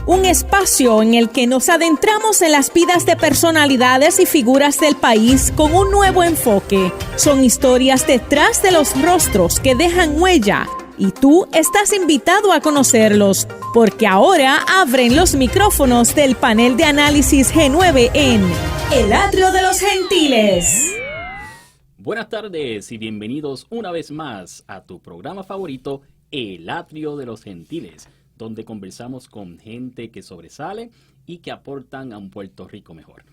un espacio en el que nos adentramos en las vidas de personalidades y figuras del país con un nuevo enfoque. Son historias detrás de los rostros que dejan huella y tú estás invitado a conocerlos, porque ahora abren los micrófonos del panel de análisis G9 en El Atrio de los Gentiles. Buenas tardes y bienvenidos una vez más a tu programa favorito, El Atrio de los Gentiles, donde conversamos con gente que sobresale y que aportan a un Puerto Rico mejor.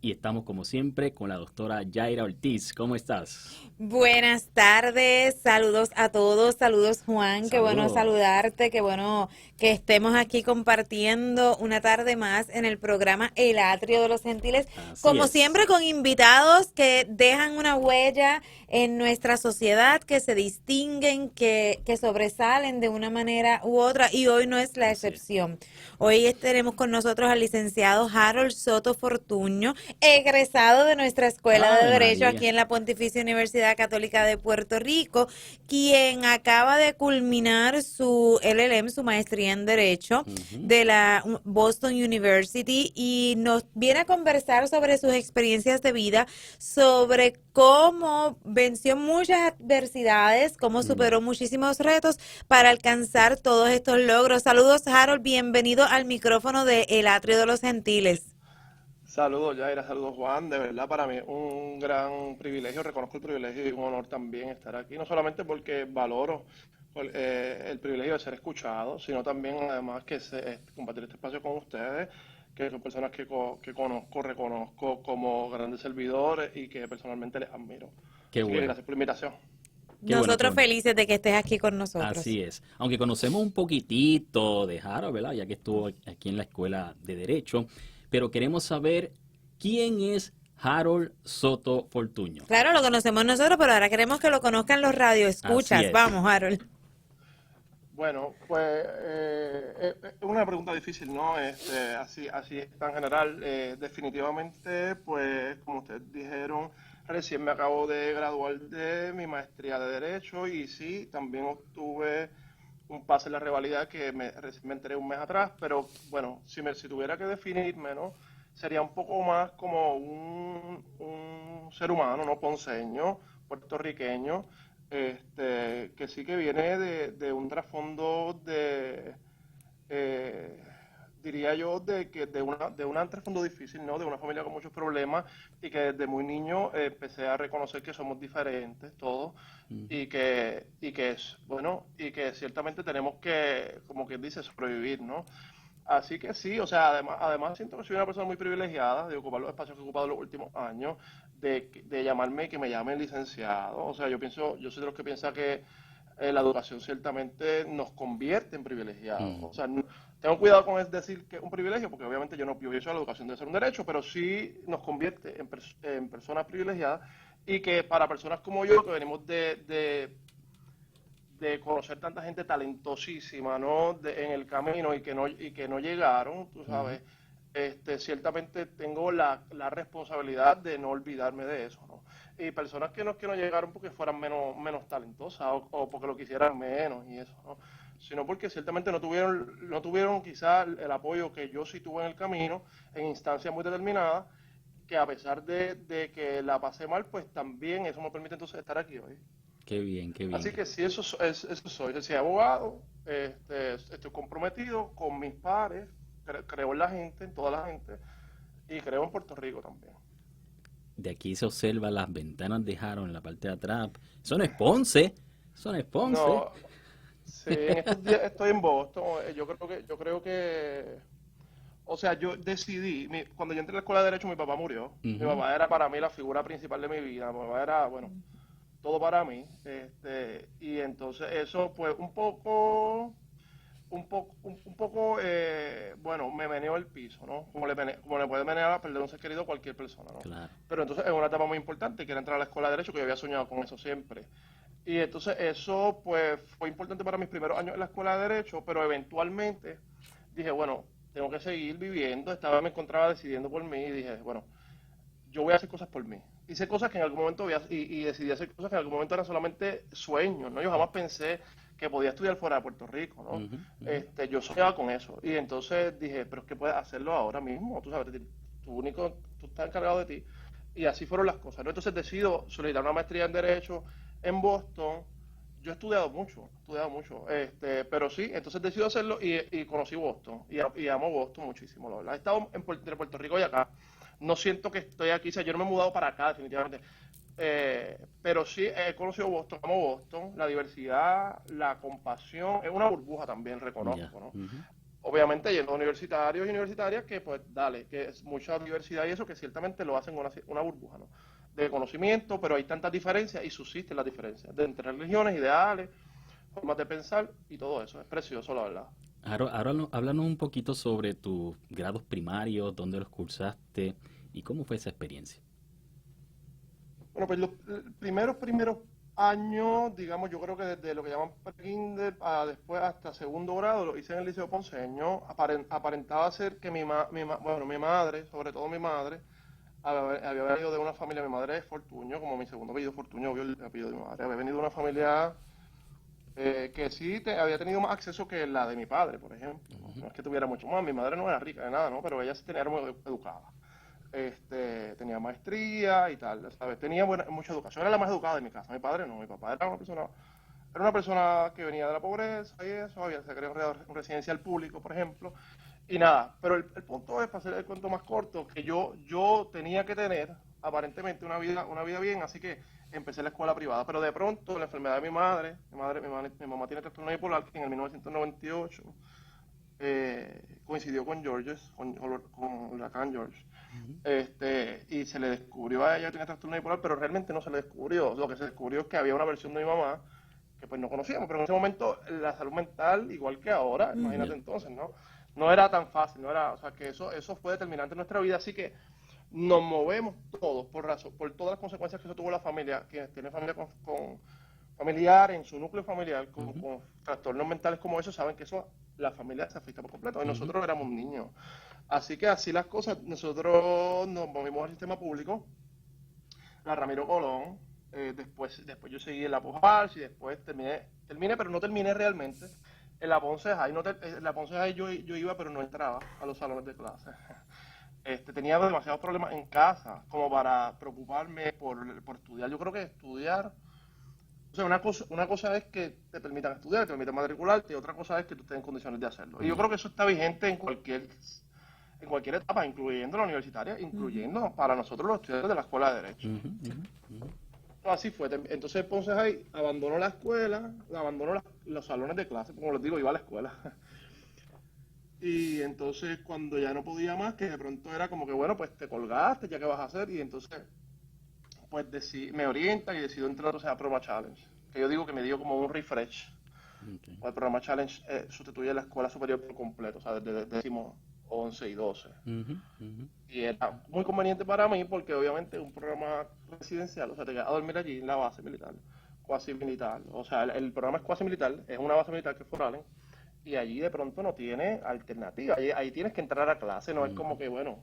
Y estamos como siempre con la doctora Yaira Ortiz. ¿Cómo estás? Buenas tardes, saludos a todos, saludos Juan, qué bueno saludarte, qué bueno que estemos aquí compartiendo una tarde más en el programa El Atrio de los Gentiles, como siempre con invitados que dejan una huella en nuestra sociedad, que se distinguen, que sobresalen de una manera u otra, y hoy no es la excepción. Hoy tenemos con nosotros al licenciado Harold Soto Fortuño, egresado de nuestra Escuela de Derecho aquí en la Pontificia Universidad Católica de Puerto Rico, quien acaba de culminar su LLM, su maestría en Derecho de la Boston University, y nos viene a conversar sobre sus experiencias de vida, sobre cómo venció muchas adversidades, cómo superó muchísimos retos para alcanzar todos estos logros. Saludos, Harold, bienvenido al micrófono de El Atrio de los Gentiles. Saludos, Yaira, saludos, Juan. De verdad, para mí un gran privilegio, reconozco el privilegio y un honor también estar aquí, no solamente porque valoro el privilegio de ser escuchado, sino también, además, que compartir este espacio con ustedes, que son personas que reconozco como grandes servidores y que personalmente les admiro. Qué bueno. Gracias por la invitación. Nosotros felices de que estés aquí con nosotros. Así es. Aunque conocemos un poquitito de Harold, ¿verdad? Ya que estuvo aquí en la Escuela de Derecho, pero queremos saber quién es Harold Soto Fortuño. Claro, lo conocemos nosotros, pero ahora queremos que lo conozcan los radioescuchas. Vamos, Harold. Bueno, pues es una pregunta difícil, ¿no? Así tan general. Definitivamente, pues como ustedes dijeron, recién me acabo de graduar de mi maestría de Derecho y sí, también obtuve un pase en la revalida que me enteré un mes atrás, pero bueno, si tuviera que definirme, ¿no? Sería un poco más como un ser humano, ¿no? Ponceño, puertorriqueño, que sí que viene de un trasfondo diría yo, de un trasfondo difícil, ¿no? De una familia con muchos problemas y que desde muy niño empecé a reconocer que somos diferentes todos y que ciertamente tenemos que, como quien dice, sobrevivir, ¿no? Así que sí, o sea, además siento que soy una persona muy privilegiada de ocupar los espacios que he ocupado los últimos años, de llamarme y que me llamen licenciado. O sea, yo soy de los que piensa que la educación ciertamente nos convierte en privilegiados. O sea, tengo cuidado con decir que es un privilegio, porque obviamente yo pienso que la educación debe ser un derecho, pero sí nos convierte en personas privilegiadas, y que para personas como yo, que venimos de conocer tanta gente talentosísima, ¿no? En el camino y que no llegaron, tú sabes, ciertamente tengo la responsabilidad de no olvidarme de eso, ¿no? Y personas que no llegaron porque fueran menos talentosas o porque lo quisieran menos y eso, ¿no? Sino porque ciertamente no tuvieron quizás el apoyo que yo sí tuve en el camino, en instancias muy determinadas, que a pesar de que la pasé mal, pues también eso me permite entonces estar aquí hoy. Qué bien, qué bien. Así que sí, eso soy. Soy abogado, estoy comprometido con mis pares, creo en la gente, en toda la gente, y creo en Puerto Rico también. De aquí se observan las ventanas de Harold en la parte de atrás. Eso no es Ponce. No, sí, en estos días estoy en Boston. Yo creo que, o sea, yo decidí, cuando yo entré a la escuela de Derecho, mi papá murió. Mi papá era para mí la figura principal de mi vida. Mi papá era, bueno, todo para mí. Y entonces eso, pues, un poco, bueno, me meneó el piso, ¿no? Como le puede menear a perder un ser querido a cualquier persona, ¿no? Claro. Pero entonces es una etapa muy importante, que era entrar a la escuela de Derecho, que yo había soñado con eso siempre. Y entonces eso, pues, fue importante para mis primeros años en la escuela de Derecho, pero eventualmente dije, bueno, tengo que seguir viviendo. Me encontraba decidiendo por mí y dije, bueno, yo voy a hacer cosas por mí. Hice cosas que en algún momento y decidí hacer cosas que en algún momento eran solamente sueños, ¿no? Yo jamás pensé que podía estudiar fuera de Puerto Rico, ¿no? Yo soñaba con eso. Y entonces dije, pero es que puedes hacerlo ahora mismo, tú sabes, tú estás encargado de ti. Y así fueron las cosas, ¿no? Entonces decido solicitar una maestría en Derecho en Boston. Yo he estudiado mucho, pero sí, entonces decido hacerlo y conocí Boston y amo Boston muchísimo, la verdad. He estado entre Puerto Rico y acá. No siento que estoy aquí, o sea, yo no me he mudado para acá definitivamente. Pero sí he conocido Boston, amo Boston, la diversidad, la compasión, es una burbuja también, reconozco, ¿no? Obviamente yendo a universitarios y universitarias que pues dale, que es mucha diversidad y eso que ciertamente lo hacen una burbuja, ¿no? De conocimiento, pero hay tantas diferencias y subsisten las diferencias de entre religiones, ideales, formas de pensar y todo eso. Es precioso, la verdad. Ahora háblanos un poquito sobre tus grados primarios, dónde los cursaste y cómo fue esa experiencia. Bueno, pues los primeros años, digamos, yo creo que desde lo que llaman pre-kinder a después hasta segundo grado, lo hice en el Liceo Ponceño. Aparentaba ser que mi madre, sobre todo mi madre, había venido de una familia, mi madre es Fortuño, como mi segundo apellido Fortuño, obvio el apellido de mi madre, había venido de una familia que sí había tenido más acceso que la de mi padre, por ejemplo. No es que tuviera mucho más, mi madre no era rica de nada, ¿no? Pero ella sí era muy educada. Tenía maestría y tal, ¿sabes? Tenía mucha educación, era la más educada de mi casa. Mi padre no, mi papá era una persona que venía de la pobreza y eso, se creó un residencial público, por ejemplo. Y nada, pero el punto es, para hacer el cuento más corto, que yo tenía que tener aparentemente una vida bien, así que empecé la escuela privada. Pero de pronto la enfermedad de mi mamá tiene trastorno bipolar, que en el 1998 coincidió con con huracán George. Y se le descubrió a ella que tenía trastorno bipolar, pero realmente no se le descubrió. Lo que se descubrió es que había una versión de mi mamá que pues no conocíamos, pero en ese momento la salud mental, igual que ahora, imagínate entonces, no era tan fácil, o sea que eso fue determinante en nuestra vida, así que nos movemos todos por todas las consecuencias que eso tuvo la familia, quienes tienen familia con familiar, en su núcleo familiar, con trastornos mentales como eso, saben que eso, la familia se afecta por completo, y nosotros éramos niños. Así que así las cosas, nosotros nos movimos al sistema público, la Ramiro Colón, después yo seguí en la Pujals y después terminé, pero no terminé realmente. En la Ponce High, en la Ponce High yo iba, pero no entraba a los salones de clase. Tenía demasiados problemas en casa como para preocuparme por estudiar. Yo creo que estudiar, o sea, una cosa es que te permitan estudiar, te permitan matricularte, y otra cosa es que tú estés en condiciones de hacerlo. Y yo creo que eso está vigente en cualquier etapa, incluyendo la universitaria, incluyendo para nosotros los estudiantes de la Escuela de Derecho. Así fue. Entonces Ponce High abandonó la escuela, abandonó los salones de clase, como les digo, iba a la escuela. Y entonces cuando ya no podía más, que de pronto era como que, bueno, pues te colgaste, ya qué vas a hacer, y entonces pues me orientan y decido entrar a Programa Challenge, que yo digo que me dio como un refresh. El Programa Challenge sustituye la escuela superior por completo, o sea, desde décimo 11 y 12. Y era muy conveniente para mí porque obviamente es un programa residencial, o sea, te quedas a dormir allí en la base militar, cuasi militar. O sea, el programa es cuasi militar, es una base militar que es Foralen, y allí de pronto no tiene alternativa. Ahí tienes que entrar a clase, no es como que, bueno,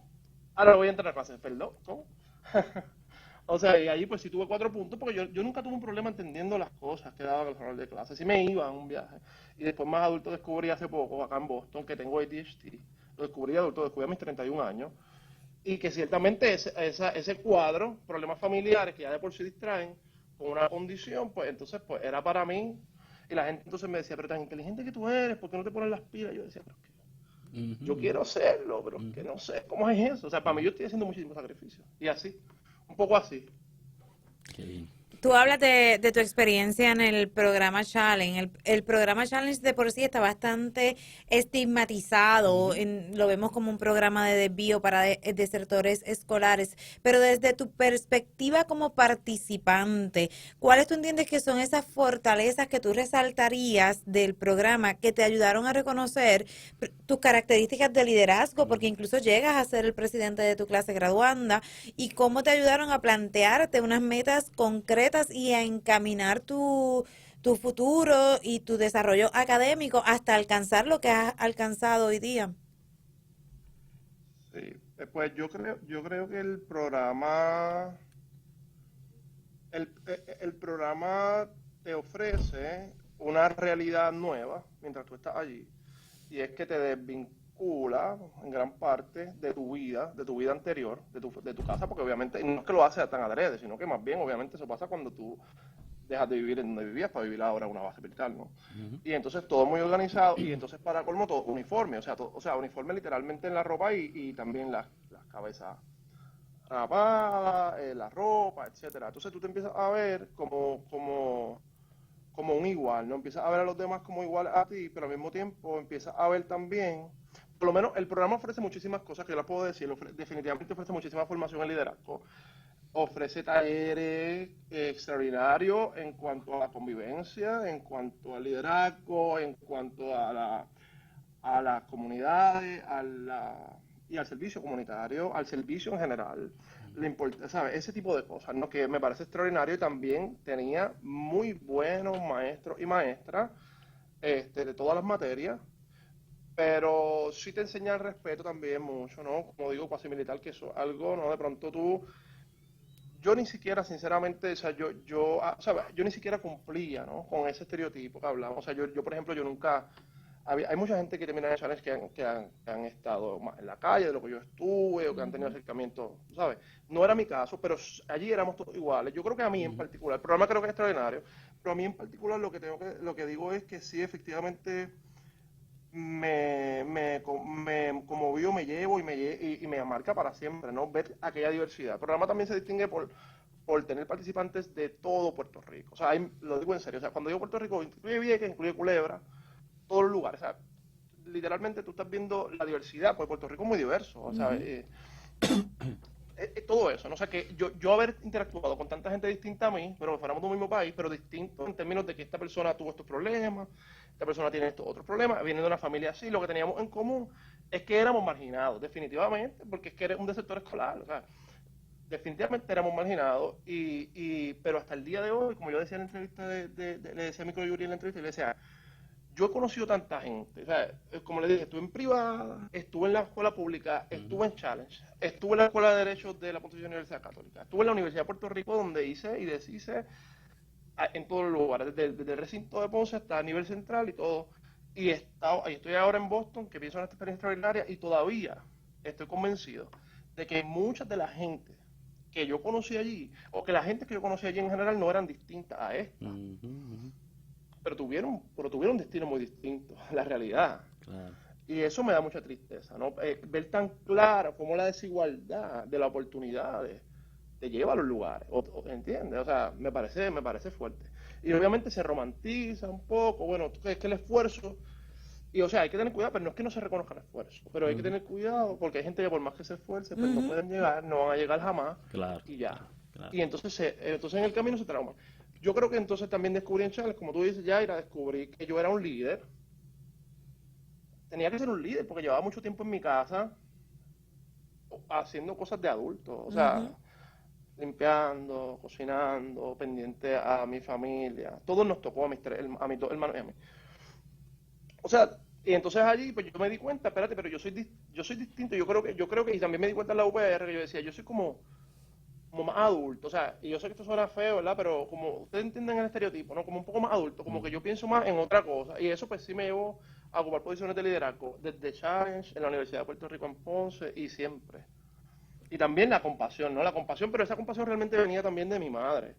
ahora voy a entrar a clase, perdón, ¿cómo? O sea, y allí pues sí tuve 4 puntos, porque yo nunca tuve un problema entendiendo las cosas que daba el salón de clase. Sí me iba a un viaje. Y después más adulto descubrí hace poco, acá en Boston, que tengo ADHD. Lo descubrí adulto, lo descubrí a mis 31 años. Y que ciertamente ese cuadro, problemas familiares que ya de por sí distraen, con una condición, pues entonces pues era para mí. Y la gente entonces me decía, pero tan inteligente que tú eres, ¿por qué no te pones las pilas? Y yo decía, pero es que yo quiero hacerlo, pero es que no sé, ¿cómo es eso? O sea, para mí yo estoy haciendo muchísimos sacrificios. Y así. Un poco así. Qué bien. Tú hablas de tu experiencia en el programa Challenge. El programa Challenge de por sí está bastante estigmatizado. Lo vemos como un programa de desvío para desertores escolares. Pero desde tu perspectiva como participante, ¿cuáles tú entiendes que son esas fortalezas que tú resaltarías del programa que te ayudaron a reconocer tus características de liderazgo? Porque incluso llegas a ser el presidente de tu clase graduanda. ¿Y cómo te ayudaron a plantearte unas metas concretas y a encaminar tu futuro y tu desarrollo académico hasta alcanzar lo que has alcanzado hoy día? Sí, pues yo creo que el programa te ofrece una realidad nueva mientras tú estás allí, y es que te desvincula en gran parte de tu vida anterior, de tu casa, porque obviamente, y no es que lo hace tan adrede, sino que más bien, obviamente, eso pasa cuando tú dejas de vivir en donde vivías para vivir ahora en una base militar, ¿no? Y entonces todo muy organizado, y entonces para colmo todo uniforme, o sea, uniforme literalmente en la ropa y también las cabezas rapadas, la ropa, etcétera. Entonces tú te empiezas a ver como un igual, ¿no? Empiezas a ver a los demás como igual a ti, pero al mismo tiempo empiezas a ver también, por lo menos el programa ofrece muchísimas cosas que yo las puedo decir, definitivamente ofrece muchísima formación en liderazgo, ofrece talleres extraordinarios en cuanto a la convivencia, en cuanto al liderazgo, en cuanto a las comunidades, y al servicio comunitario, al servicio en general. Le importa, ¿sabes? Ese tipo de cosas, ¿no? Que me parece extraordinario, y también tenía muy buenos maestros y maestras de todas las materias, pero sí te enseña el respeto también mucho, ¿no? Como digo, cuasi militar, que eso es algo, ¿no? De pronto yo ni siquiera, sinceramente, o sea, yo ni siquiera cumplía, ¿no? Con ese estereotipo que hablamos. O sea, yo por ejemplo, yo nunca... Hay mucha gente que termina en challenge que han estado más en la calle de lo que yo estuve, o que han tenido acercamiento, ¿sabes? No era mi caso, pero allí éramos todos iguales. Yo creo que a mí en particular, el programa creo que es extraordinario, pero a mí en particular lo que digo es que sí, efectivamente, me conmovió, me llevo y me marca para siempre, ¿no? Ver aquella diversidad. El programa también se distingue por tener participantes de todo Puerto Rico. O sea, lo digo en serio, o sea, cuando digo Puerto Rico, incluye Vieques, incluye Culebra, todos los lugares, o sea, literalmente tú estás viendo la diversidad, pues Puerto Rico es muy diverso, o sea, todo eso, ¿no? O sea, que yo haber interactuado con tanta gente distinta a mí, pero que fuéramos de un mismo país, pero distinto en términos de que esta persona tuvo estos problemas, esta persona tiene estos otros problemas, viene de una familia así, lo que teníamos en común es que éramos marginados, definitivamente, porque es que eres un del sector escolar, o sea, definitivamente éramos marginados, pero hasta el día de hoy, como yo decía en la entrevista, le decía a Micro Yuri en la entrevista, le decía, yo he conocido tanta gente, o sea, como le dije, estuve en privada, estuve en la escuela pública, estuve en Challenge, estuve en la Escuela de Derecho de la Pontificia Universidad Católica, estuve en la Universidad de Puerto Rico, donde hice y deshice en todos los lugares, desde el recinto de Ponce hasta a nivel central y todo, y estoy ahora en Boston, que pienso en esta experiencia extraordinaria, y todavía estoy convencido de que muchas de la gente que yo conocí allí, o que la gente que yo conocí allí en general no eran distintas a esta. Pero tuvieron un destino muy distinto, la realidad. Claro. Y eso me da mucha tristeza, ¿no? Ver tan claro cómo la desigualdad de las oportunidades te lleva a los lugares, ¿entiendes? O sea, me parece fuerte. Y obviamente se romantiza un poco, bueno, es que el esfuerzo, y o sea, hay que tener cuidado, pero no es que no se reconozca el esfuerzo, pero hay que tener cuidado porque hay gente que por más que se esfuerce, pues no pueden llegar, no van a llegar jamás, claro, y ya. Claro. Y entonces en el camino se trauman. Yo creo que entonces también descubrí en Challenge, como tú dices, Yaira, descubrí que yo era un líder. Tenía que ser un líder porque llevaba mucho tiempo en mi casa haciendo cosas de adulto, o sea, limpiando, cocinando, pendiente a mi familia. Todos nos tocó a mis dos hermanos y a mí. O sea, y entonces allí pues yo me di cuenta, espérate, pero yo soy distinto, yo creo que y también me di cuenta en la UPR que yo decía, yo soy como más adulto, o sea, y yo sé que esto suena feo, ¿verdad? Pero como ustedes entienden el estereotipo, ¿no? Como un poco más adulto, como que yo pienso más en otra cosa, y eso pues sí me llevó a ocupar posiciones de liderazgo, desde Challenge, en la Universidad de Puerto Rico en Ponce, y siempre. Y también la compasión, ¿no? La compasión, pero esa compasión realmente venía también de mi madre,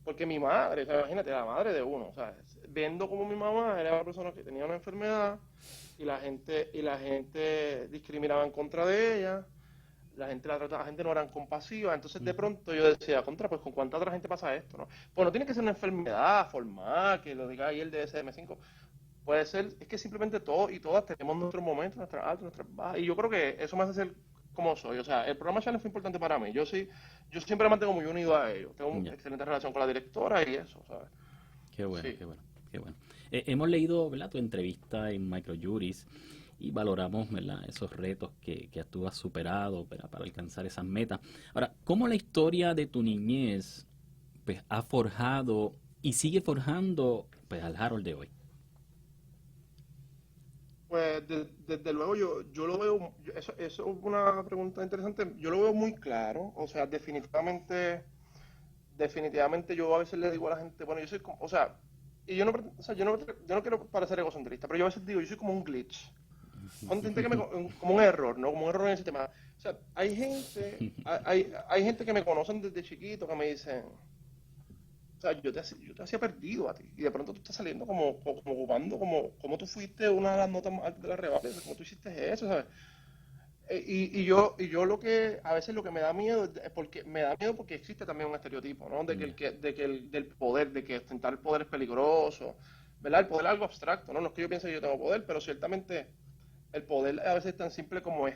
porque mi madre, o sea, imagínate, la madre de uno, o sea, viendo como mi mamá era una persona que tenía una enfermedad, y la gente discriminaba en contra de ella, la gente no era compasiva, entonces de pronto yo decía, pues con cuánta otra gente pasa esto, ¿no? Pues no tiene que ser una enfermedad formal, que lo diga ahí el DSM-5, puede ser, es que simplemente todos y todas tenemos nuestros momentos, nuestras altas, nuestras bajas, y yo creo que eso me hace ser como soy, o sea, el programa Challenge fue importante para mí, yo siempre me mantengo muy unido a ellos, tengo una excelente relación con la directora y eso, ¿sabes? Qué bueno, sí. qué bueno. Hemos leído, ¿verdad?, tu entrevista en Microjuris, y valoramos, ¿verdad?, esos retos que tú has superado para alcanzar esas metas. Ahora, ¿cómo la historia de tu niñez pues ha forjado y sigue forjando pues al Harold de hoy? Pues desde luego yo lo veo, eso es una pregunta interesante, yo lo veo muy claro, o sea, definitivamente yo a veces le digo a la gente, bueno, yo soy, o sea, yo no, o sea, yo no quiero parecer egocentrista, pero yo a veces digo, yo soy como un glitch. Como un error, ¿no? Como un error en el sistema. O sea, hay gente que me conocen desde chiquito que me dicen, o sea, yo te hacía perdido a ti, y de pronto tú estás saliendo como ocupando, como tú fuiste una de las notas más altas de la revalida, como tú hiciste eso, ¿sabes? Y yo a veces lo que me da miedo es porque existe también un estereotipo, ¿no? Del poder, de que ostentar el poder es peligroso, ¿verdad? El poder es algo abstracto, ¿no? No es que yo piense que yo tengo poder, pero ciertamente el poder a veces es tan simple como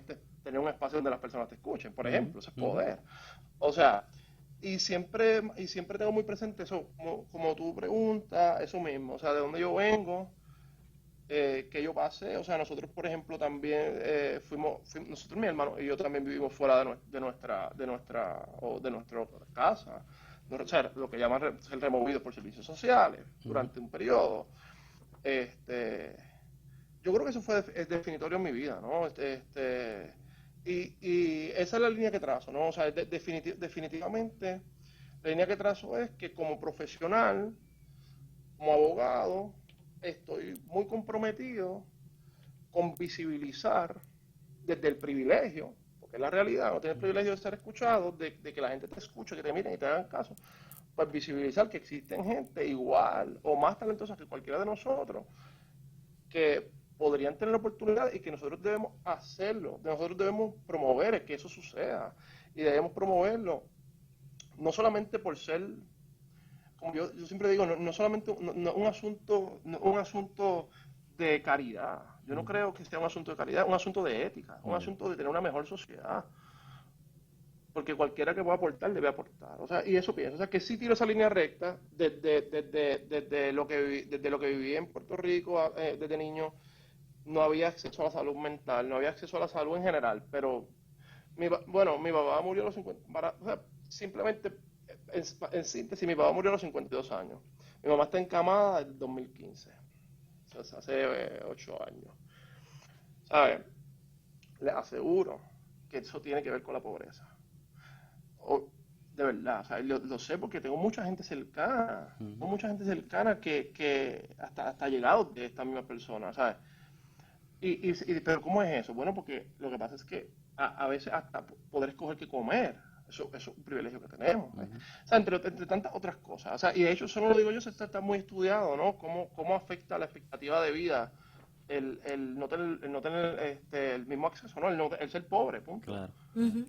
tener un espacio donde las personas te escuchen, por ejemplo, eso es poder. O sea, y siempre tengo muy presente eso, como tú preguntas, eso mismo, o sea, de dónde yo vengo, que yo pasé, o sea, nosotros, por ejemplo, también nosotros, mi hermano y yo también vivimos fuera de nuestra casa, o sea, lo que llaman ser removidos por servicios sociales durante un periodo. Yo creo que eso es definitorio en mi vida, ¿no? Y esa es la línea que trazo, ¿no? O sea, definitivamente la línea que trazo es que como profesional, como abogado, estoy muy comprometido con visibilizar desde el privilegio, porque es la realidad, no tienes el privilegio de ser escuchado, de que la gente te escuche, que te miren y te hagan caso, pues visibilizar que existen gente igual o más talentosa que cualquiera de nosotros, que podrían tener la oportunidad y que nosotros debemos hacerlo, nosotros debemos promover que eso suceda y debemos promoverlo no solamente por ser, como yo siempre digo, no solamente un asunto de caridad, yo no creo que sea un asunto de caridad, un asunto de ética, un asunto de tener una mejor sociedad, porque cualquiera que pueda aportar debe aportar, o sea, y eso pienso, o sea, que sí tiro esa línea recta desde lo que viví en Puerto Rico desde niño. No había acceso a la salud mental, no había acceso a la salud en general, pero mi papá murió a los 50, o sea, simplemente, en síntesis, mi papá murió a los 52 años. Mi mamá está encamada desde el 2015, o sea, hace 8 años. ¿Sabes? Les aseguro que eso tiene que ver con la pobreza. De verdad, o sea, lo sé porque tengo mucha gente cercana, que hasta llegados de esta misma persona, ¿sabes? Pero ¿cómo es eso? Bueno, porque lo que pasa es que a veces hasta poder escoger qué comer, eso es un privilegio que tenemos. O sea, entre tantas otras cosas. O sea, y de hecho, eso no lo digo yo, eso está muy estudiado, ¿no? Cómo afecta la expectativa de vida el no tener el mismo acceso, ¿no? El ser pobre, punto. Claro.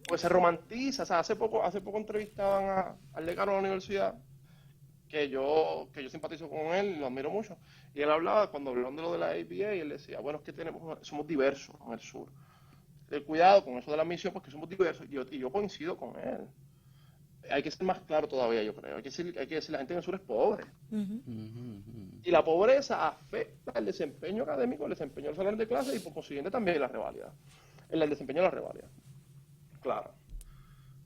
Pues se romantiza. O sea, hace poco entrevistaban al decano de la universidad, que yo simpatizo con él y lo admiro mucho. Y él hablaba, cuando hablaban de lo de la ABA, y él decía, bueno, es que somos diversos en el sur. Cuidado con eso de la misión, porque somos diversos, y yo coincido con él. Hay que ser más claro todavía, yo creo. Hay que decir, la gente en el sur es pobre. Y la pobreza afecta el desempeño académico, el desempeño del salón de clase y por consiguiente también la revalida. El desempeño de la revalida. Claro.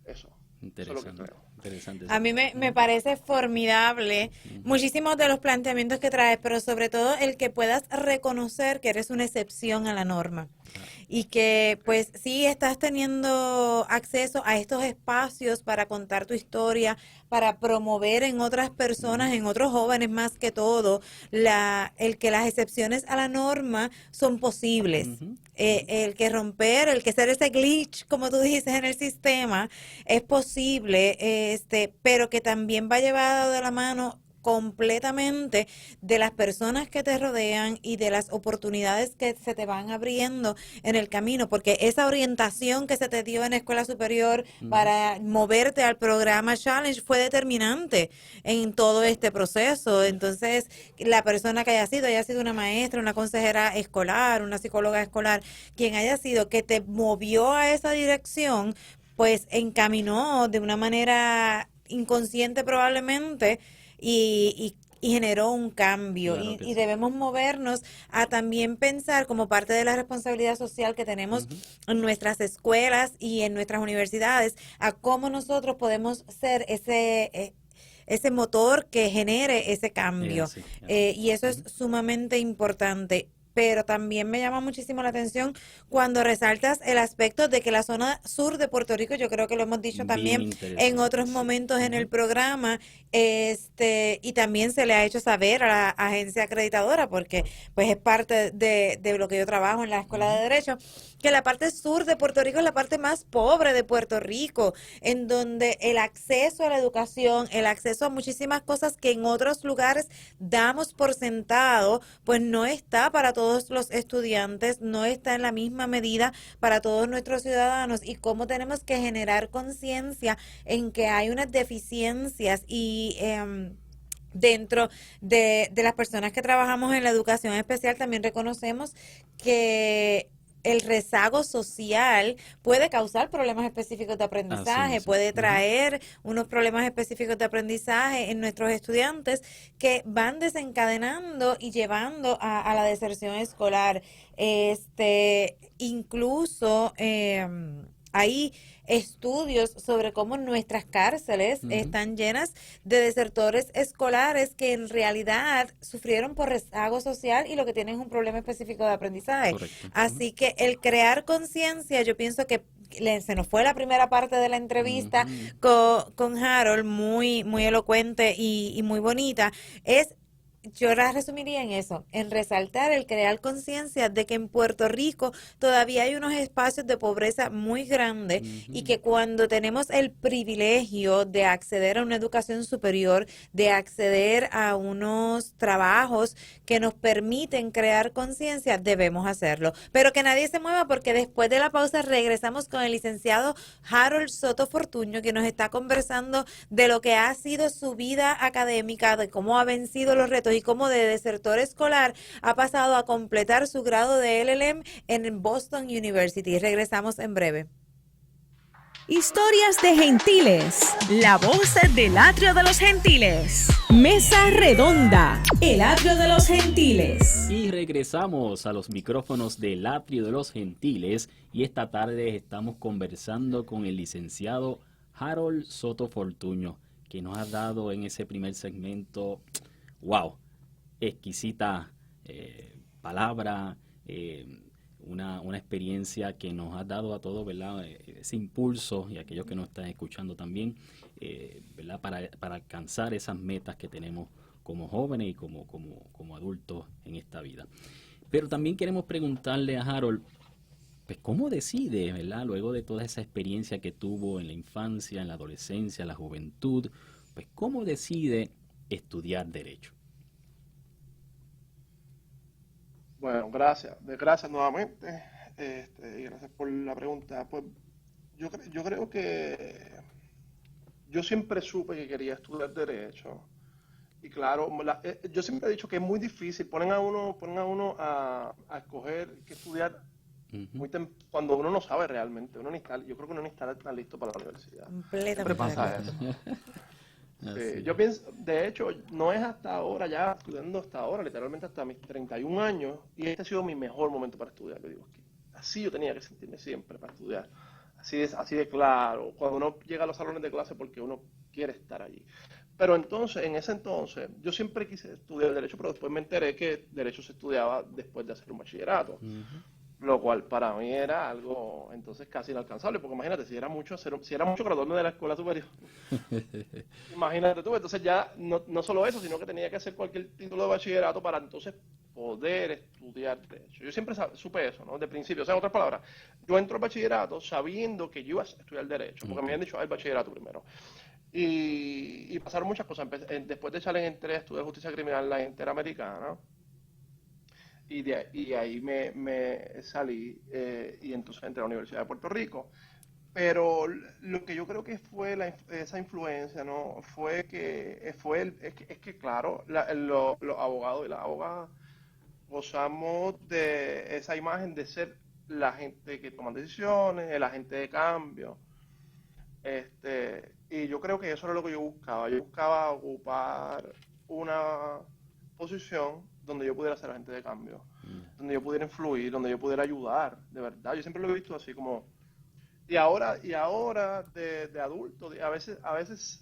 Eso es lo que creo. Interesante. A mí me parece formidable muchísimos de los planteamientos que traes, pero sobre todo el que puedas reconocer que eres una excepción a la norma y que pues sí estás teniendo acceso a estos espacios para contar tu historia, para promover en otras personas, en otros jóvenes más que todo, el que las excepciones a la norma son posibles. El que romper, el que ser ese glitch, como tú dices, en el sistema, es posible, pero que también va llevado de la mano completamente de las personas que te rodean y de las oportunidades que se te van abriendo en el camino, porque esa orientación que se te dio en la escuela superior para moverte al programa Challenge fue determinante en todo este proceso. Entonces, la persona que haya sido una maestra, una consejera escolar, una psicóloga escolar, quien haya sido que te movió a esa dirección, pues encaminó de una manera inconsciente probablemente y generó un cambio. Claro y debemos movernos a también pensar como parte de la responsabilidad social que tenemos en nuestras escuelas y en nuestras universidades, a cómo nosotros podemos ser ese motor que genere ese cambio. Y eso es sumamente importante. pero también me llama muchísimo la atención cuando resaltas el aspecto de que la zona sur de Puerto Rico, yo creo que lo hemos dicho también en otros momentos en el programa, y también se le ha hecho saber a la agencia acreditadora, porque pues es parte de lo que yo trabajo en la Escuela de Derecho, que la parte sur de Puerto Rico es la parte más pobre de Puerto Rico, en donde el acceso a la educación, el acceso a muchísimas cosas que en otros lugares damos por sentado, pues no está para todos los estudiantes, no está en la misma medida para todos nuestros ciudadanos, y cómo tenemos que generar conciencia en que hay unas deficiencias y dentro de las personas que trabajamos en la educación especial también reconocemos que el rezago social puede causar problemas específicos de aprendizaje, puede traer unos problemas específicos de aprendizaje en nuestros estudiantes que van desencadenando y llevando a la deserción escolar. Incluso hay estudios sobre cómo nuestras cárceles están llenas de desertores escolares que en realidad sufrieron por rezago social y lo que tienen es un problema específico de aprendizaje. Correcto. Así que el crear conciencia, yo pienso que se nos fue la primera parte de la entrevista con Harold, muy, muy elocuente y muy bonita, yo la resumiría en eso, en resaltar el crear conciencia de que en Puerto Rico todavía hay unos espacios de pobreza muy grandes y que cuando tenemos el privilegio de acceder a una educación superior, de acceder a unos trabajos que nos permiten crear conciencia, debemos hacerlo. Pero que nadie se mueva, porque después de la pausa regresamos con el licenciado Harold Soto Fortuño, que nos está conversando de lo que ha sido su vida académica, de cómo ha vencido los retos y cómo de desertor escolar ha pasado a completar su grado de LLM en Boston University. Regresamos en breve. Historias de Gentiles, la voz del Atrio de los Gentiles. Mesa redonda, el Atrio de los Gentiles. Y regresamos a los micrófonos del Atrio de los Gentiles, y esta tarde estamos conversando con el licenciado Harold Soto Fortuño, que nos ha dado en ese primer segmento, exquisita palabra, una experiencia que nos ha dado a todos, ¿verdad? Ese impulso, y aquellos que nos están escuchando también, ¿verdad? Para alcanzar esas metas que tenemos como jóvenes y como adultos en esta vida. Pero también queremos preguntarle a Harold, pues, ¿cómo decide, ¿verdad? Luego de toda esa experiencia que tuvo en la infancia, en la adolescencia, en la juventud, pues, ¿cómo decide estudiar Derecho? Bueno, gracias nuevamente, y gracias por la pregunta. Pues yo creo que yo siempre supe que quería estudiar Derecho, y claro, yo siempre he dicho que es muy difícil, ponen a uno a escoger qué estudiar cuando uno no sabe realmente, yo creo que uno ni está tan listo para la universidad. Siempre pasa eso. Sí, yo pienso, de hecho, no es hasta ahora, ya estudiando hasta ahora, literalmente hasta mis 31 años, y este ha sido mi mejor momento para estudiar. Yo digo, así yo tenía que sentirme siempre para estudiar, así de claro, cuando uno llega a los salones de clase porque uno quiere estar allí. Pero entonces, en ese entonces, yo siempre quise estudiar Derecho, pero después me enteré que Derecho se estudiaba después de hacer un bachillerato. Lo cual para mí era algo entonces casi inalcanzable, porque imagínate, si era mucho graduarme de la escuela superior, imagínate tú, entonces ya no solo eso, sino que tenía que hacer cualquier título de bachillerato para entonces poder estudiar Derecho. Yo siempre supe eso, ¿no? De principio, o sea, en otras palabras, yo entro al bachillerato sabiendo que yo iba a estudiar Derecho, porque me habían dicho, el bachillerato primero. Y pasaron muchas cosas. Después de Challenge entré a estudiar Justicia Criminal en la Interamericana, y ahí me salí, y entonces entré a la Universidad de Puerto Rico. Pero lo que yo creo que fue esa influencia, ¿no? Fue que claro, los abogados y las abogadas gozamos de esa imagen de ser la gente que toma decisiones, el agente de cambio. Y yo creo que eso era lo que yo buscaba. Yo buscaba ocupar una posición donde yo pudiera ser agente de cambio, donde yo pudiera influir, donde yo pudiera ayudar, de verdad. Yo siempre lo he visto así como... Y ahora de adulto, a veces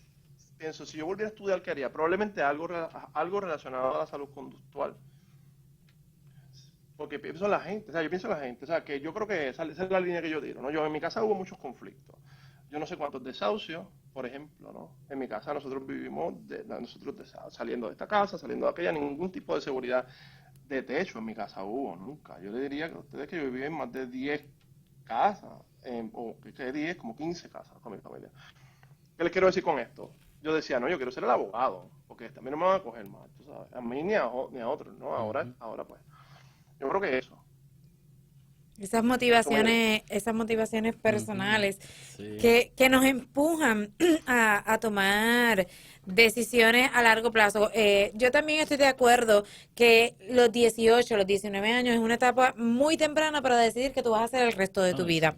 pienso, si yo volviera a estudiar, ¿qué haría? Probablemente algo relacionado a la salud conductual. porque pienso en la gente, o sea, yo pienso en la gente, o sea, que yo creo que esa es la línea que yo tiro, ¿no? Yo en mi casa hubo muchos conflictos. Yo no sé cuántos desahucios, por ejemplo, ¿no? En mi casa nosotros vivimos, saliendo de esta casa, saliendo de aquella, ningún tipo de seguridad de techo en mi casa hubo, nunca. Yo le diría que a ustedes que yo viví en más de 10 casas, o que 10, como 15 casas con mi familia. ¿Qué les quiero decir con esto? Yo decía, no, yo quiero ser el abogado, porque también no me van a coger mal, tú sabes, a mí ni a otros, ¿no? Ahora pues, yo creo que eso. Esas motivaciones personales Sí. que nos empujan a tomar decisiones a largo plazo. Yo también estoy de acuerdo que los 18, los 19 años es una etapa muy temprana para decidir que tú vas a hacer el resto de tu vida.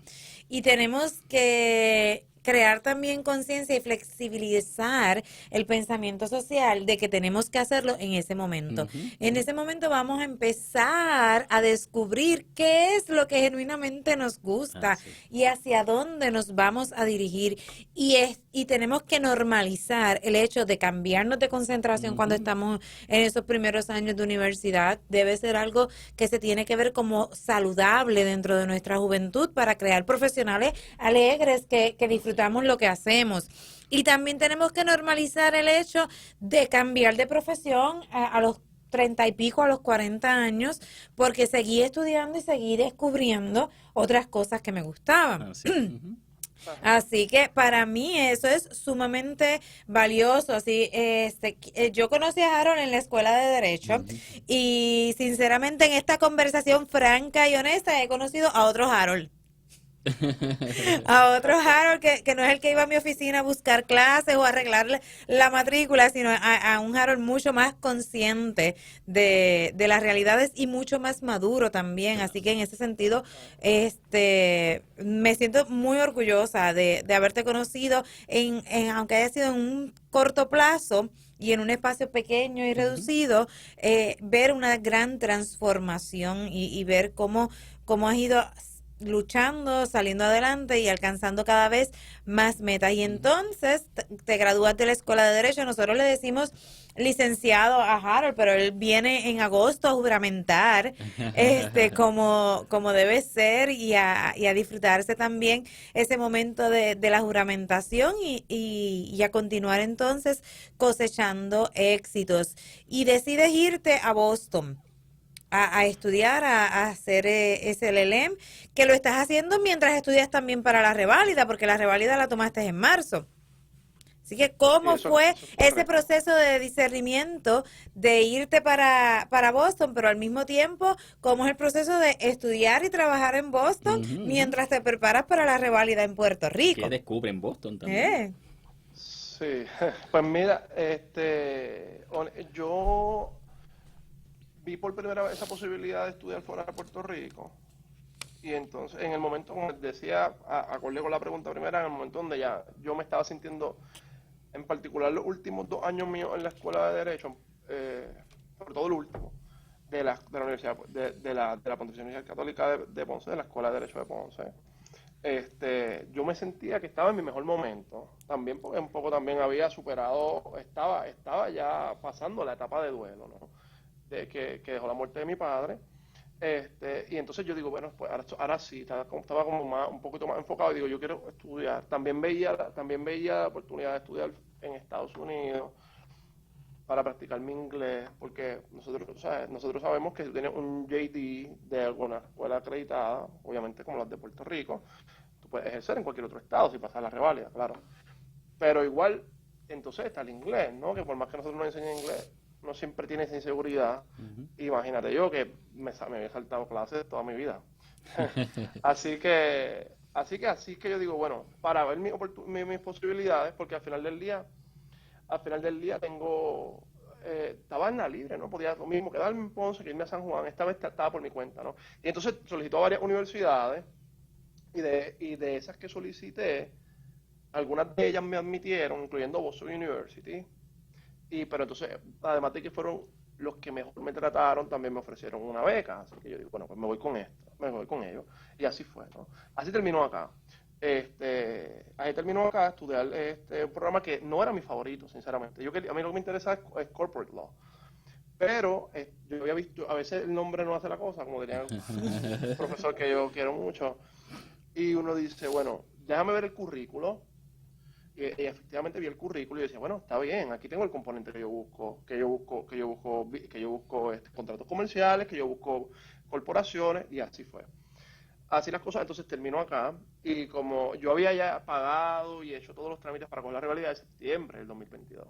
Y tenemos que crear también conciencia y flexibilizar el pensamiento social de que tenemos que hacerlo en ese momento. En ese momento vamos a empezar a descubrir qué es lo que genuinamente nos gusta y hacia dónde nos vamos a dirigir. Y tenemos que normalizar el hecho de cambiarnos de concentración cuando estamos en esos primeros años de universidad. Debe ser algo que se tiene que ver como saludable dentro de nuestra juventud para crear profesionales alegres que disfrutamos lo que hacemos. Y también tenemos que normalizar el hecho de cambiar de profesión a los 30 y pico, a los 40 años, porque seguí estudiando y seguí descubriendo otras cosas que me gustaban. Así que para mí eso es sumamente valioso. Así, yo conocí a Harold en la escuela de Derecho y sinceramente en esta conversación franca y honesta he conocido a otro Harold. A otro Harold que no es el que iba a mi oficina a buscar clases o a arreglar la matrícula, sino a un Harold mucho más consciente de las realidades y mucho más maduro también. Así que en ese sentido, me siento muy orgullosa de haberte conocido aunque haya sido en un corto plazo y en un espacio pequeño y reducido, ver una gran transformación y ver cómo has ido luchando, saliendo adelante y alcanzando cada vez más metas. Y entonces te gradúas de la Escuela de Derecho. Nosotros le decimos licenciado a Harold, pero él viene en agosto a juramentar como debe ser y a disfrutarse también ese momento de la juramentación y a continuar entonces cosechando éxitos. Y decides irte a Boston a estudiar, a hacer ese LLM, que lo estás haciendo mientras estudias también para la reválida, porque la reválida la tomaste en marzo. Así que, ¿cómo fue ese proceso de discernimiento de irte para Boston, pero al mismo tiempo, cómo es el proceso de estudiar y trabajar en Boston mientras te preparas para la reválida en Puerto Rico? ¿Qué descubre en Boston también? Sí, pues mira, yo vi por primera vez esa posibilidad de estudiar fuera de Puerto Rico. Y entonces, en el momento, como decía, acordé con la pregunta primera, en el momento donde ya yo me estaba sintiendo, en particular los últimos 2 años míos en la escuela de Derecho, sobre todo el último, de la Universidad, de la Pontificia Universidad Católica de Ponce, de la Escuela de Derecho de Ponce, yo me sentía que estaba en mi mejor momento. También porque un poco también había superado, estaba ya pasando la etapa de duelo, ¿no? De que dejó la muerte de mi padre. Y entonces yo digo, bueno, pues ahora sí, estaba como un poquito más enfocado y digo, yo quiero estudiar. También veía la oportunidad de estudiar en Estados Unidos para practicar mi inglés, porque nosotros sabemos que si tienes un JD de alguna escuela acreditada, obviamente como las de Puerto Rico, tú puedes ejercer en cualquier otro estado si pasas la reválida, claro. Pero igual, entonces está el inglés, ¿no? Que por más que nosotros nos enseñen inglés, no siempre tiene esa inseguridad. Imagínate yo que me había saltado clases toda mi vida. así que yo digo, bueno, para ver mis posibilidades, porque al final del día tengo, estaba en la libre, ¿no? Podía lo mismo quedarme en Ponce que irme a San Juan. Esta vez estaba por mi cuenta, ¿no? Y entonces solicitó a varias universidades y de esas que solicité, algunas de ellas me admitieron, incluyendo Boston University. Pero entonces, además de que fueron los que mejor me trataron, también me ofrecieron una beca. Así que yo digo, bueno, pues me voy con ellos. Y así fue, ¿no? Así terminó acá. Estudiar un programa que no era mi favorito, sinceramente. A mí lo que me interesa es corporate law. Pero yo había visto, a veces el nombre no hace la cosa, como diría un profesor que yo quiero mucho, y uno dice, bueno, déjame ver el currículo, y efectivamente vi el currículo y decía, bueno, está bien, aquí tengo el componente que yo busco contratos comerciales, que yo busco corporaciones, y así fue. Así las cosas, entonces termino acá, y como yo había ya pagado y hecho todos los trámites para coger la rivalidad de septiembre del 2022,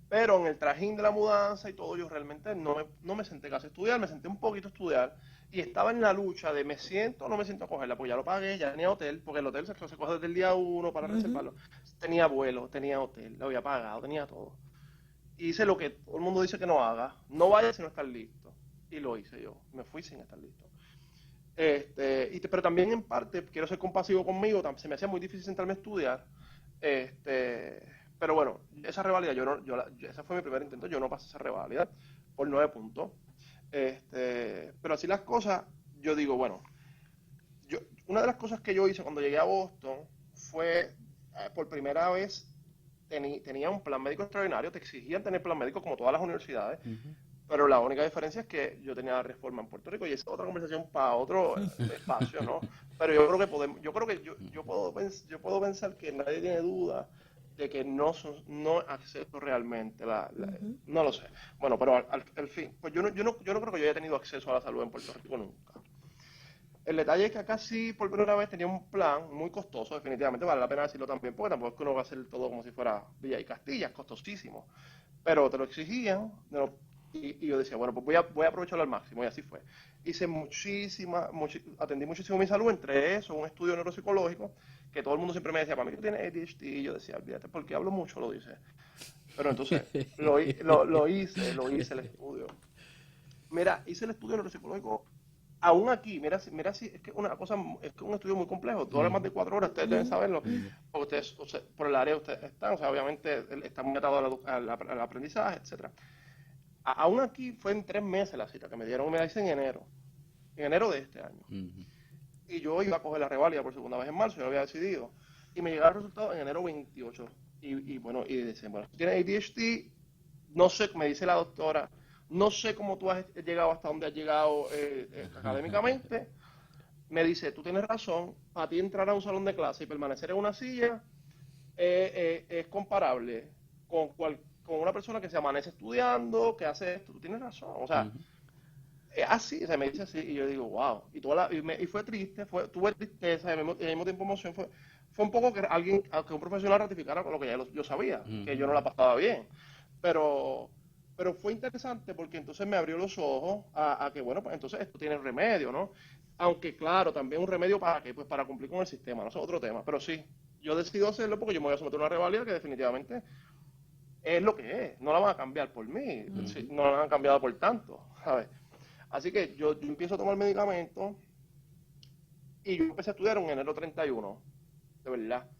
pero en el trajín de la mudanza y todo, yo realmente no me senté casi a estudiar, me senté un poquito a estudiar, y estaba en la lucha de me siento o no me siento a cogerla, pues ya lo pagué, ya tenía hotel, porque el hotel se coge desde el día 1 para reservarlo. Tenía vuelo, tenía hotel, lo había pagado, tenía todo. Hice lo que todo el mundo dice que no haga, no vaya si no estás listo. Y lo hice yo, me fui sin estar listo. Pero también en parte, quiero ser compasivo conmigo, se me hacía muy difícil sentarme a estudiar. Pero bueno, esa reválida, ese fue mi primer intento, yo no pasé esa reválida por 9 puntos. Pero así las cosas, yo digo, bueno, una de las cosas que yo hice cuando llegué a Boston fue, por primera vez, tenía un plan médico extraordinario, te exigían tener plan médico como todas las universidades, pero la única diferencia es que yo tenía la reforma en Puerto Rico y esa es otra conversación para otro espacio, ¿no? Pero yo creo que yo puedo pensar que nadie tiene duda de que no acceso realmente, no lo sé. Bueno, pero al fin, pues yo no creo que yo haya tenido acceso a la salud en Puerto Rico nunca. El detalle es que acá sí, por primera vez, tenía un plan muy costoso, definitivamente, vale la pena decirlo también, porque tampoco es que uno va a hacer todo como si fuera Villa y Castilla, es costosísimo. Pero te lo exigían, y yo decía, bueno, pues voy a aprovecharlo al máximo, y así fue. Hice atendí muchísimo mi salud, entre eso, un estudio neuropsicológico, que todo el mundo siempre me decía, para mí tú tienes ADHD, y yo decía, olvídate, porque hablo mucho, lo dice. Pero entonces, lo hice el estudio. Mira, hice el estudio neuropsicológico, aún aquí, mira si es que es que un estudio muy complejo, dura más de 4 horas, ustedes deben saberlo, porque ustedes, por el área ustedes están, o sea, obviamente está muy atado al aprendizaje, etcétera. Aún aquí fue en 3 meses la cita que me dieron, me la hice en enero de este año. Y yo iba a coger la reválida por segunda vez en marzo, yo lo había decidido, y me llegaron los resultados en enero 28, y dicen, bueno, tienes ADHD, no sé, me dice la doctora, no sé cómo tú has llegado hasta donde has llegado académicamente. Me dice, tú tienes razón, para ti entrar a un salón de clase y permanecer en una silla es comparable con una persona que se amanece estudiando, que hace esto. Tú tienes razón, o sea, es así, o sea, me dice así, y yo digo, wow. Y fue triste, tuve tristeza, y al mismo tiempo emoción. Fue un poco que un profesional ratificara con lo que ya yo sabía, que yo no la pasaba bien. Pero fue interesante porque entonces me abrió los ojos a que, bueno, pues entonces esto tiene remedio, ¿no? Aunque, claro, también un remedio para qué, pues para cumplir con el sistema, no es otro tema. Pero sí, yo decido hacerlo porque yo me voy a someter a una reválida que definitivamente es lo que es. No la van a cambiar por mí, no la han cambiado por tanto, ¿sabes? Así que yo empiezo a tomar medicamentos y yo empecé a estudiar en enero 31, de verdad.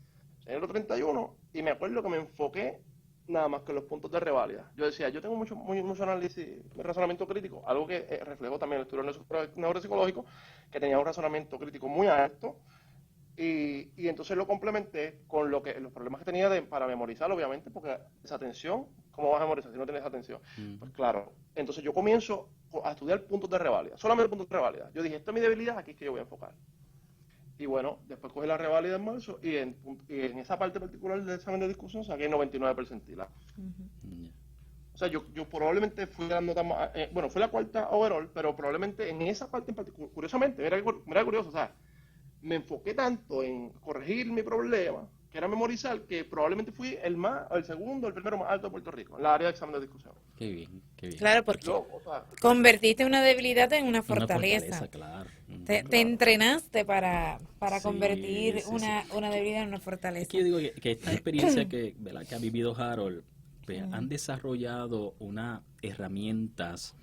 Enero 31, y me acuerdo que me enfoqué nada más que los puntos de reválida. Yo decía, yo tengo mucho análisis, razonamiento crítico, algo que reflejó también el estudio neuropsicológico, que tenía un razonamiento crítico muy alto, y entonces lo complementé con los problemas que tenía para memorizar, obviamente, porque esa atención, ¿cómo vas a memorizar si no tienes atención? Pues claro, entonces yo comienzo a estudiar puntos de reválida, solamente puntos de reválida. Yo dije, esta es mi debilidad, aquí es que yo voy a enfocar. Y bueno, después cogí la reválida en marzo y en esa parte particular del examen de discusión saqué 99 percentilas. O sea, yo probablemente fui la nota más, fue la cuarta overall, pero probablemente en esa parte en particular, curiosamente, mira curioso, o sea, me enfoqué tanto en corregir mi problema, que era memorizar, que probablemente fui el segundo, el primero más alto de Puerto Rico, en la área de examen de discusión. Qué bien. Claro, porque convertiste una debilidad en una fortaleza. Claro. Te entrenaste para convertir una debilidad en una fortaleza. Es que yo digo que esta experiencia que ha vivido Harold, pues, han desarrollado unas herramientas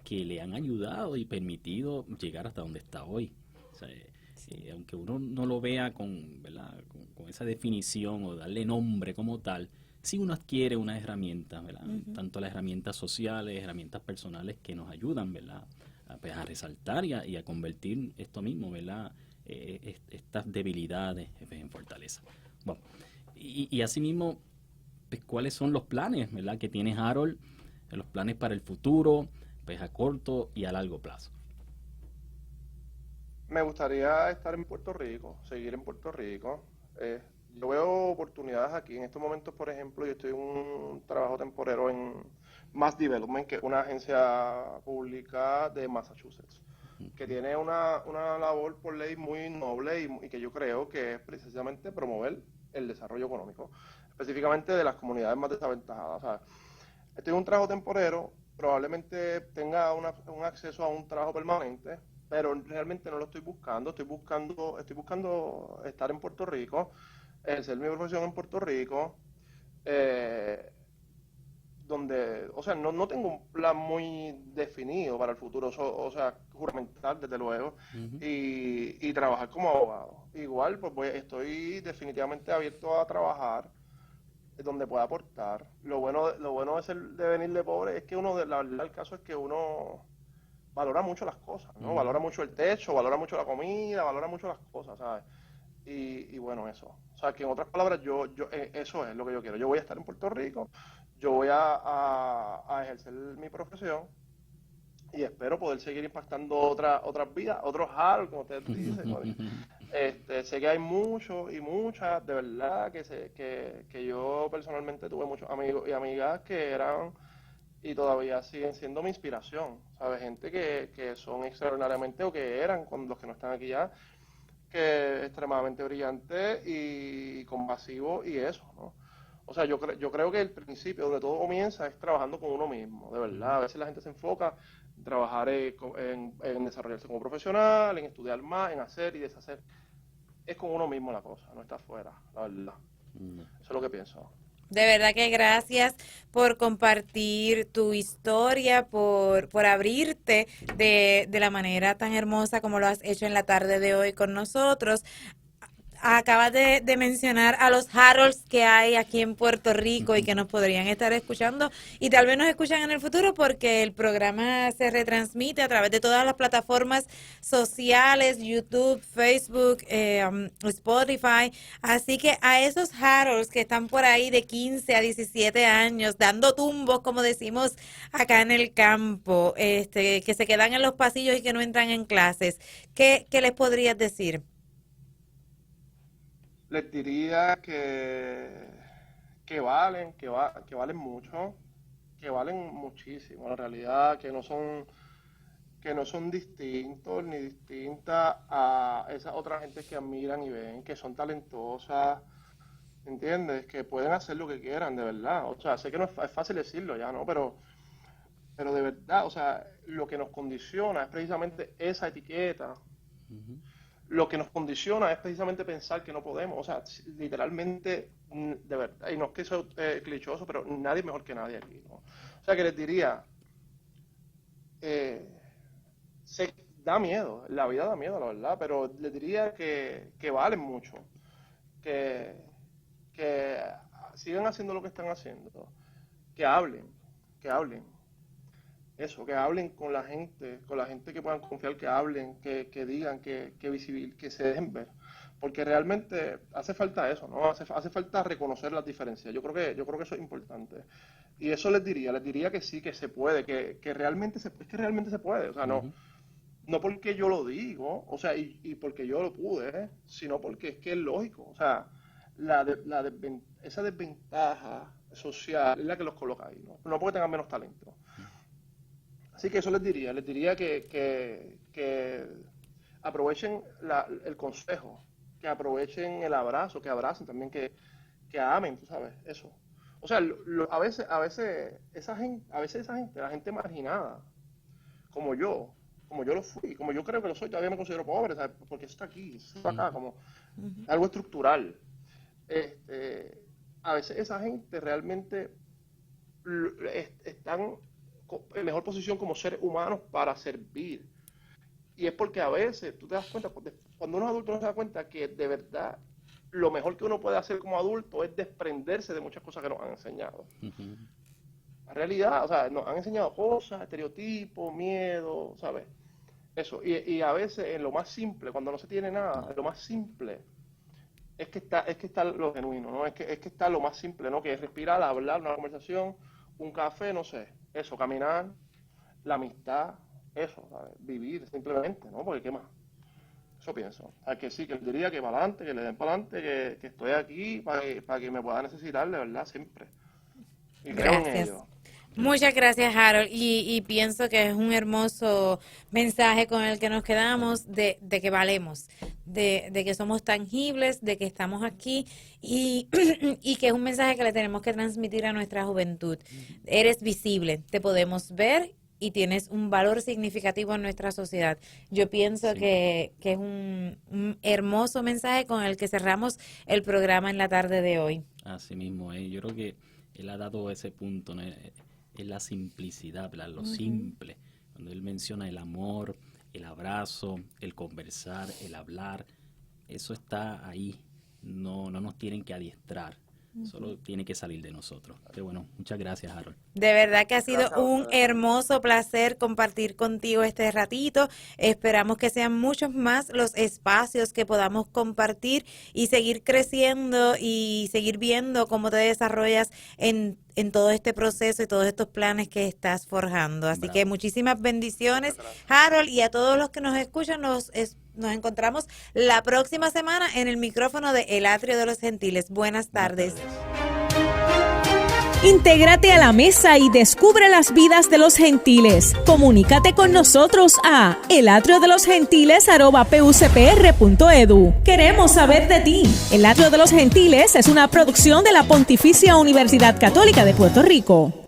que le han ayudado y permitido llegar hasta donde está hoy. O sea, aunque uno no lo vea con esa definición o darle nombre como tal, sí uno adquiere unas herramientas, ¿verdad? Tanto las herramientas sociales, herramientas personales que nos ayudan, ¿verdad? A resaltar y a convertir esto mismo, ¿verdad? Estas debilidades en fortaleza. Bueno, y asimismo, pues, ¿cuáles son los planes, ¿verdad? Que tiene Harold los planes para el futuro, pues a corto y a largo plazo? Me gustaría estar en Puerto Rico, seguir en Puerto Rico. Yo veo oportunidades aquí. En estos momentos, por ejemplo, yo estoy en un trabajo temporero en Mass Development, que es una agencia pública de Massachusetts, que tiene una labor por ley muy noble y que yo creo que es precisamente promover el desarrollo económico, específicamente de las comunidades más desaventajadas. O sea, estoy en un trabajo temporero, probablemente tenga un acceso a un trabajo permanente, pero realmente no lo estoy buscando. Estoy buscando estar en Puerto Rico, ejercer mi profesión en Puerto Rico, donde, o sea, no tengo un plan muy definido para el futuro, o sea, juramental, desde luego, y trabajar como abogado. Igual, pues estoy definitivamente abierto a trabajar donde pueda aportar. Lo bueno de venir de pobre es que la verdad, el caso es que uno valora mucho las cosas, ¿no? Valora mucho el techo, valora mucho la comida, valora mucho las cosas, ¿sabes? Y bueno, eso. O sea, que en otras palabras, eso es lo que yo quiero. Yo voy a estar en Puerto Rico, yo voy a ejercer mi profesión y espero poder seguir impactando otras vidas, otros Harold, como ustedes dicen, ¿no? Sé que hay muchos y muchas, de verdad, que yo personalmente tuve muchos amigos y amigas que eran y todavía siguen siendo mi inspiración, ¿sabes? Gente que son extraordinariamente, o que eran, con los que no están aquí ya, que es extremadamente brillante y compasivo y eso, ¿no? O sea, yo creo que el principio donde todo comienza es trabajando con uno mismo, de verdad. A veces la gente se enfoca en trabajar en desarrollarse como profesional, en estudiar más, en hacer y deshacer. Es con uno mismo la cosa, no está afuera, la verdad. Eso es lo que pienso. De verdad que gracias por compartir tu historia, por abrirte de la manera tan hermosa como lo has hecho en la tarde de hoy con nosotros. Acabas de mencionar a los Harolds que hay aquí en Puerto Rico y que nos podrían estar escuchando y tal vez nos escuchan en el futuro porque el programa se retransmite a través de todas las plataformas sociales, YouTube, Facebook, Spotify. Así que a esos Harolds que están por ahí de 15 a 17 años dando tumbos, como decimos acá en el campo, que se quedan en los pasillos y que no entran en clases, ¿qué les podrías decir? Les diría que valen mucho, que valen muchísimo, en realidad, que no son distintos ni distintas a esas otras gentes que admiran y ven, que son talentosas, ¿entiendes? Que pueden hacer lo que quieran, de verdad. O sea, sé que no es fácil decirlo ya, ¿no? Pero de verdad, o sea, lo que nos condiciona es precisamente esa etiqueta. Lo que nos condiciona es precisamente pensar que no podemos, o sea, literalmente, de verdad, y no es que sea clichoso, pero nadie es mejor que nadie aquí, ¿no? O sea, que les diría, da miedo, la vida da miedo, la verdad, pero les diría que valen mucho, que sigan haciendo lo que están haciendo, que hablen, eso, que hablen con la gente que puedan confiar, que hablen, que digan, que se dejen ver, porque realmente hace falta eso, ¿no? Hace falta reconocer las diferencias. Yo creo que eso es importante. Y eso les diría que sí, que se puede, que realmente se puede, o sea, no porque yo lo digo, o sea, y porque yo lo pude, sino porque es que es lógico, o sea, esa desventaja social es la que los coloca ahí, no porque tengan menos talento. Así que eso les diría que aprovechen el consejo, que aprovechen el abrazo, que abracen también, que amen, tú sabes, eso. O sea, a veces esa gente, la gente marginada, como yo lo fui, como yo creo que lo soy, todavía me considero pobre, ¿sabes? Porque eso está aquí, eso está acá, como algo estructural. A veces esa gente realmente están en mejor posición como seres humanos para servir. Y es porque a veces tú te das cuenta, cuando uno es adulto, uno se da cuenta que de verdad lo mejor que uno puede hacer como adulto es desprenderse de muchas cosas que nos han enseñado. La realidad, o sea, nos han enseñado cosas, estereotipos, miedo, ¿sabes? Eso. Y a veces en lo más simple, cuando no se tiene nada, en lo más simple es que está lo genuino, ¿no? Es que está lo más simple, ¿no? Que es respirar, hablar, una conversación, un café, no sé, eso, caminar, la amistad, eso, ¿sabes? Vivir simplemente, ¿no? Porque ¿qué más? Eso pienso. Al que sí, que él diría que para adelante, que le den para adelante, que estoy aquí para que me pueda necesitar de verdad siempre. Y creo en ello. Muchas gracias, Harold, y pienso que es un hermoso mensaje con el que nos quedamos de que valemos, de que somos tangibles, de que estamos aquí y que es un mensaje que le tenemos que transmitir a nuestra juventud. Eres visible, te podemos ver y tienes un valor significativo en nuestra sociedad. Yo pienso que es un hermoso mensaje con el que cerramos el programa en la tarde de hoy. Así mismo, yo creo que él ha dado ese punto, ¿no? Es la simplicidad, ¿verdad? Lo simple. Cuando él menciona el amor, el abrazo, el conversar, el hablar, eso está ahí. No nos tienen que adiestrar. Solo tiene que salir de nosotros. Qué bueno, muchas gracias, Harold. De verdad que ha sido un hermoso placer compartir contigo este ratito. Esperamos que sean muchos más los espacios que podamos compartir y seguir creciendo y seguir viendo cómo te desarrollas en todo este proceso y todos estos planes que estás forjando. Así que muchísimas bendiciones, Harold, y a todos los que nos escuchan, nos encontramos la próxima semana en el micrófono de El Atrio de los Gentiles. Buenas tardes. Intégrate a la mesa y descubre las vidas de los gentiles. Comunícate con nosotros a elatriodelosgentiles@pucpr.edu. Queremos saber de ti. El Atrio de los Gentiles es una producción de la Pontificia Universidad Católica de Puerto Rico.